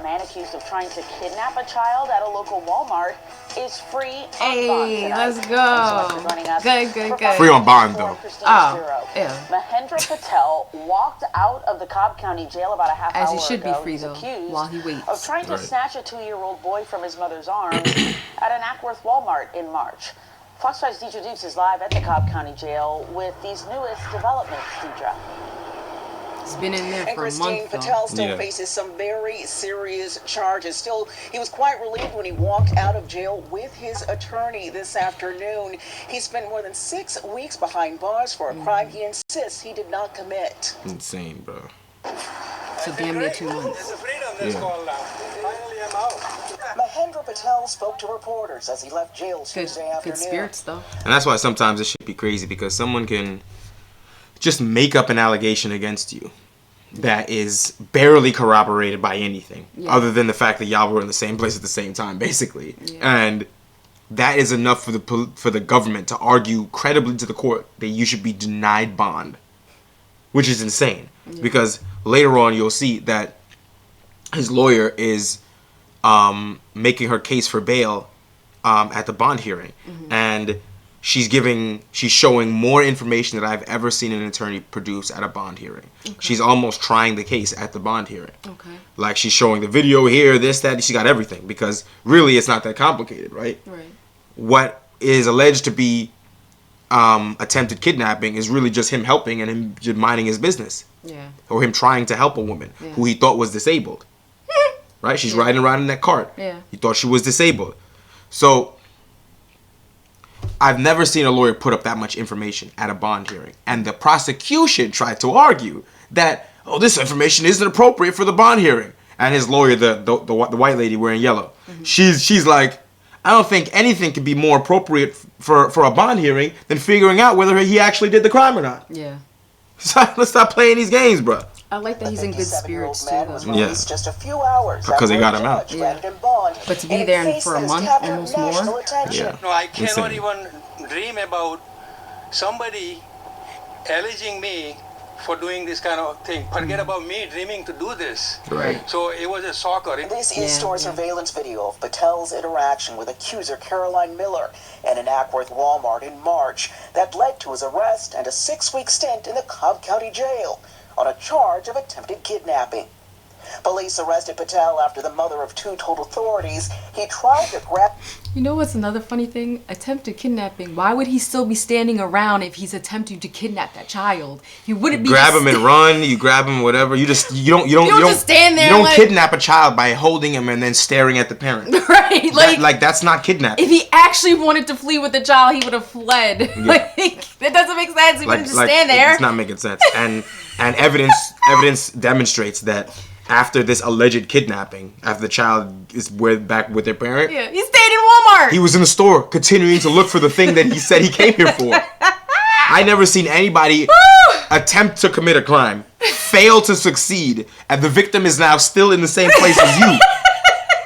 man accused of trying to kidnap a child at a local Walmart is free on bond tonight. Let's go. Good. Free on bond, though. Oh, yeah. Mahendra Patel walked out of the Cobb County jail about a half hour ago. As he should be free, though, while he waits. Of trying to snatch a 2-year-old boy from his mother's arms at an Ackworth Walmart in March. Fox 5's Deidre Dukes is live at the Cobb County Jail with these newest developments, Deidre. He's been in there for a month, Christine Patel still faces some very serious charges. Still, he was quite relieved when he walked out of jail with his attorney this afternoon. He spent more than 6 weeks behind bars for a crime he insists he did not commit. Insane, bro. So damn near 2 months. Mahendra Patel spoke to reporters as he left jail Tuesday afternoon. Good spirits, though. And that's why sometimes it should be crazy, because someone can just make up an allegation against you that is barely corroborated by anything other than the fact that y'all were in the same place at the same time, basically. And that is enough for the government to argue credibly to the court that you should be denied bond, which is insane. Because later on you'll see that his lawyer is making her case for bail at the bond hearing, and she's showing more information that I've ever seen an attorney produce at a bond hearing. She's almost trying the case at the bond hearing. Like, she's showing the video here, this, that. She got everything, because really it's not that complicated, right? What is alleged to be attempted kidnapping is really just him helping and him just minding his business. Or him trying to help a woman who he thought was disabled. Right? She's riding around in that cart. He thought she was disabled. So I've never seen a lawyer put up that much information at a bond hearing. And the prosecution tried to argue that, oh, this information isn't appropriate for the bond hearing. And his lawyer, the white lady wearing yellow, she's like, I don't think anything could be more appropriate for a bond hearing than figuring out whether he actually did the crime or not. So let's stop playing these games, bro. I like that he's in good spirits, too, though. Just a few hours because they got him out. But to be there for a month, almost more. No, I cannot even dream about somebody alleging me for doing this kind of thing. Forget about me dreaming to do this. So it was a shocker. This is store surveillance video of Patel's interaction with accuser Caroline Miller at an Ackworth Walmart in March that led to his arrest and a 6-week stint in the Cobb County Jail on a charge of attempted kidnapping. Police arrested Patel after the mother of 2 told authorities he tried to grab... You know what's another funny thing? Attempted kidnapping. Why would he still be standing around if he's attempting to kidnap that child? He wouldn't be grab him and run. You grab him, whatever. You don't just stand there. You don't kidnap a child by holding him and then staring at the parent. Right? Like that's not kidnapping. If he actually wanted to flee with the child, he would have fled. Like, that doesn't make sense. He wouldn't just stand there. It's not making sense. And evidence demonstrates that after this alleged kidnapping, after the child is back with their parent, he stayed in Walmart. He was in the store continuing to look for the thing that he said he came here for. I never seen anybody attempt to commit a crime, fail to succeed, and the victim is now still in the same place as you,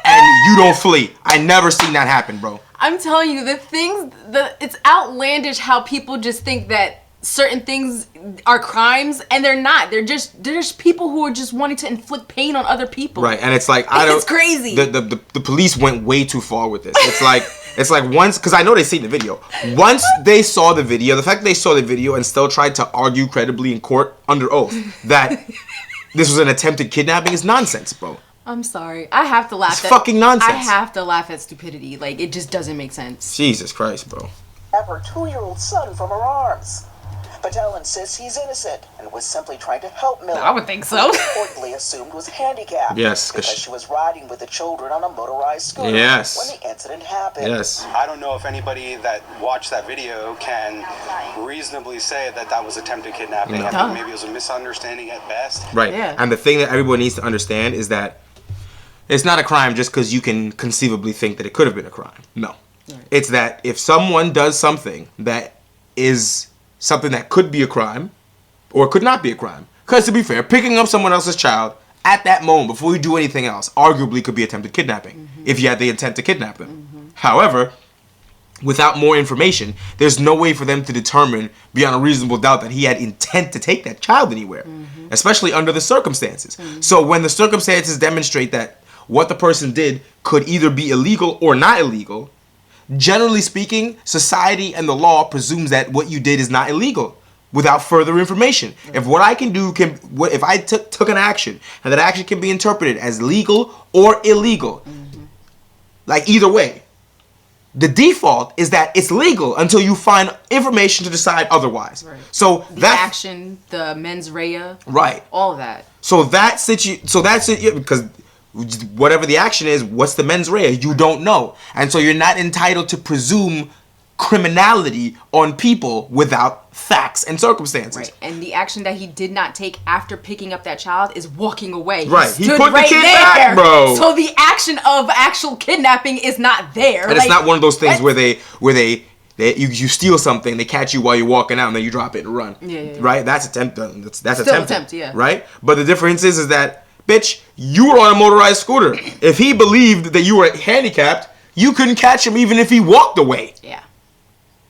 and you don't flee. I never seen that happen, bro. I'm telling you, it's outlandish how people just think that certain things are crimes, and they're not. They're just people who are just wanting to inflict pain on other people. Right, and it's like it's crazy. The police went way too far with this. It's like once, because I know they seen the video. Once they saw the video, the fact that they saw the video and still tried to argue credibly in court under oath that this was an attempted kidnapping is nonsense, bro. I'm sorry. I have to laugh. It's fucking nonsense. I have to laugh at stupidity. Like, it just doesn't make sense. Jesus Christ, bro. Her 2-year-old son from her arms. Patel insists he's innocent and was simply trying to help Miller. I would think so. Who reportedly assumed was handicapped. Yes, because she was riding with the children on a motorized scooter when the incident happened. Yes. I don't know if anybody that watched that video can reasonably say that that was attempted kidnapping. I think maybe it was a misunderstanding at best. Right. Yeah. And the thing that everyone needs to understand is that it's not a crime just because you can conceivably think that it could have been a crime. No. Right. It's that if someone does something that is something that could be a crime or could not be a crime. Because to be fair, picking up someone else's child at that moment before you do anything else arguably could be attempted kidnapping if you had the intent to kidnap them. However, without more information, there's no way for them to determine beyond a reasonable doubt that he had intent to take that child anywhere, especially under the circumstances. So when the circumstances demonstrate that what the person did could either be illegal or not illegal, generally speaking, society and the law presumes that what you did is not illegal without further information. If what I can do if I took an action and that action can be interpreted as legal or illegal, like either way, the default is that it's legal until you find information to decide otherwise. Right. So the action, the mens rea, right, all of that. So that's it, because whatever the action is, what's the mens rea? You don't know, and so you're not entitled to presume criminality on people without facts and circumstances. Right. And the action that he did not take after picking up that child is walking away. Right. He put the kid back, bro. So the action of actual kidnapping is not there. And it's not one of those things where you steal something, they catch you while you're walking out, and then you drop it and run. Yeah. Right? That's attempted. That's still attempt, yeah. Right? But the difference is that, bitch, you were on a motorized scooter. If he believed that you were handicapped, you couldn't catch him even if he walked away. Yeah.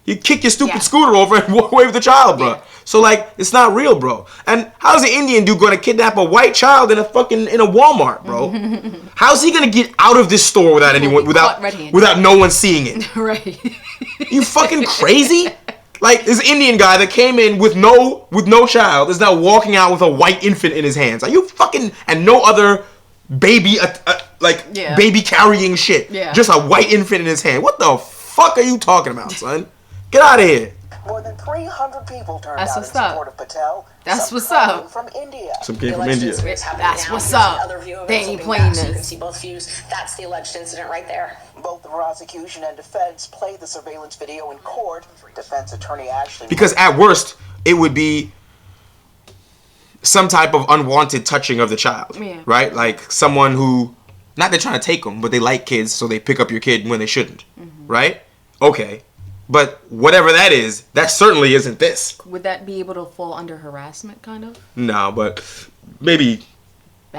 You kick your stupid scooter over and walk away with the child, bro. Yeah. So, like, it's not real, bro. And how's an Indian dude going to kidnap a white child in a Walmart, bro? How's he going to get out of this store without anyone, without no one seeing it? Right. You fucking crazy? Like, this Indian guy that came in with no child is now walking out with a white infant in his hands. Are you fucking, and no other baby, baby carrying shit. Yeah. Just a white infant in his hand. What the fuck are you talking about, son? Get out of here. More than 300 people turned out in support of Patel. That's what's up. From India. Some kid from India. That's what's up. They ain't playing this. You can see both views. That's the alleged incident right there. Both the prosecution and defense played the surveillance video in court. Defense attorney Ashley. Because at worst, it would be some type of unwanted touching of the child. Yeah. Right? Like someone who, not they're trying to take them, but they like kids, so they pick up your kid when they shouldn't. Right? Okay. But whatever that is, that certainly isn't this. Would that be able to fall under harassment, kind of? No, but maybe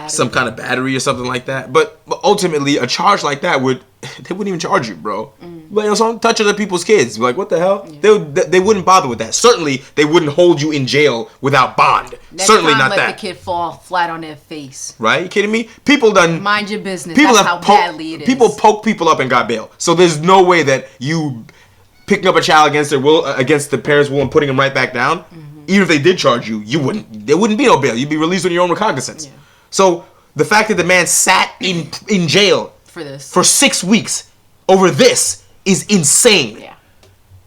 some kind of battery or something like that. But ultimately, a charge like that they wouldn't even charge you, bro. But some touch other people's kids. Like, what the hell? Yeah. They wouldn't bother with that. Certainly, they wouldn't hold you in jail without bond. Certainly not that. Let the kid fall flat on their face. Right? You kidding me? People done mind your business. That's how badly it is. People poke people up and got bail. So there's no way that you picking up a child against their will, against the parents' will, and putting them right back down. Even if they did charge you, there wouldn't be no bail. You'd be released on your own recognizance. Yeah. So the fact that the man sat in jail for 6 weeks over this is insane. Yeah.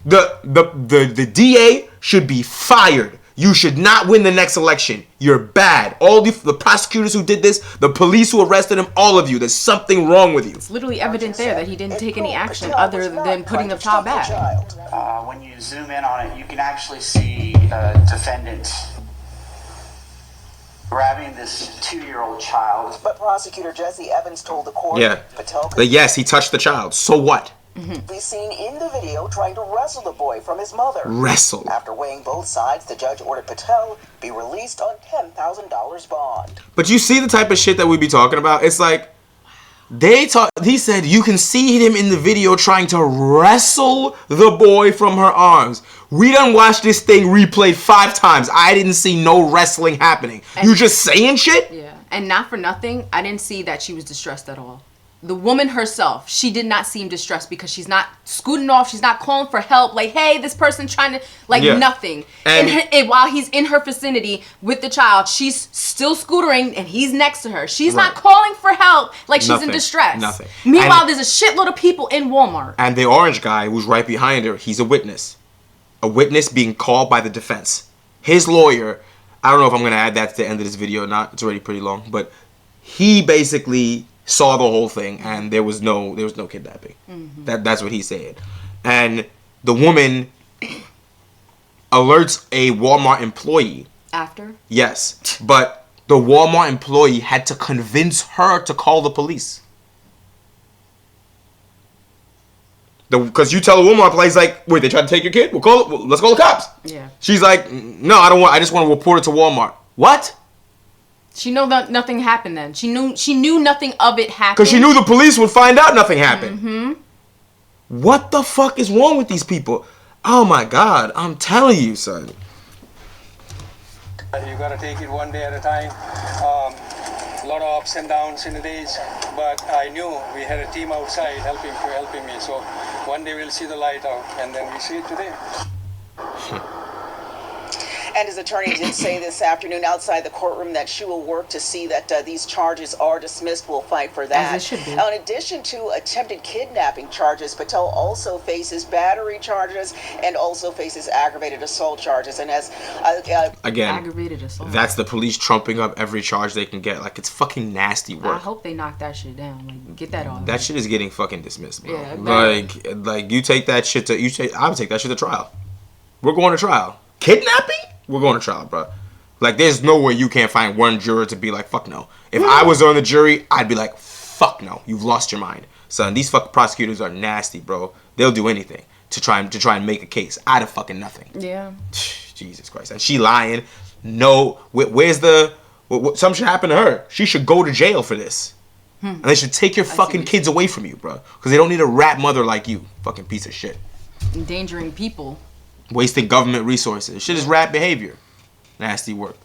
The DA should be fired. You should not win the next election. You're bad. All the prosecutors who did this, the police who arrested him, all of you, there's something wrong with you. It's literally evident there that he didn't take any action other than putting the child back. When you zoom in on it, you can actually see a defendant grabbing this 2-year-old child. But prosecutor Jesse Evans told the court, yes, he touched the child. So what? Be seen in the video trying to wrestle the boy from his mother. Wrestle. After weighing both sides, the judge ordered Patel be released on $10,000 bond. But you see the type of shit that we be talking about? It's like, he said you can see him in the video trying to wrestle the boy from her arms. We done watched this thing replayed 5 times. I didn't see no wrestling happening. You just saying shit? Yeah. And not for nothing, I didn't see that she was distressed at all. The woman herself, she did not seem distressed because she's not scooting off. She's not calling for help. Like, hey, this person trying to, nothing. And while he's in her vicinity with the child, she's still scootering and he's next to her. She's not calling for help like she's in distress. Nothing. Meanwhile, there's a shitload of people in Walmart. And the orange guy who's right behind her, he's a witness. A witness being called by the defense. His lawyer, I don't know if I'm going to add that to the end of this video or not. It's already pretty long. But he basically saw the whole thing, and there was no kidnapping. That's what he said. And the woman alerts a Walmart employee. After? Yes, but the Walmart employee had to convince her to call the police. Because you tell a Walmart employee, like, wait, they tried to take your kid? Let's call the cops. Yeah. She's like, no, I just want to report it to Walmart. What? She knew that nothing happened then. She knew nothing of it happened. Because she knew the police would find out nothing happened. What the fuck is wrong with these people? Oh my God, I'm telling you, son. You gotta take it one day at a time. a lot of ups and downs in the days, but I knew we had a team outside helping me. So one day we'll see the light out, and then we see it today. And his attorney did say this afternoon outside the courtroom that she will work to see that these charges are dismissed. We'll fight for that. As it should be. Now, in addition to attempted kidnapping charges, Patel also faces battery charges and also faces aggravated assault charges. And as again, aggravated assault. That's the police trumping up every charge they can get. Like, it's fucking nasty work. I hope they knock that shit down. Like, get that off. That shit is getting fucking dismissed, bro. Yeah, like you take that shit to I would take that shit to trial. We're going to trial. Kidnapping? We're going to trial, bro. Like, there's no way you can't find one juror to be like, fuck no. If I was on the jury, I'd be like, fuck no. You've lost your mind. Son, these fucking prosecutors are nasty, bro. They'll do anything to try and make a case out of fucking nothing. Yeah. Jesus Christ. And she lying. No. Where's the... something should happen to her. She should go to jail for this. And they should take your fucking kids away from you, bro. Because they don't need a rat mother like you. Fucking piece of shit. Endangering people. Wasting government resources. Shit is rat behavior. Nasty work.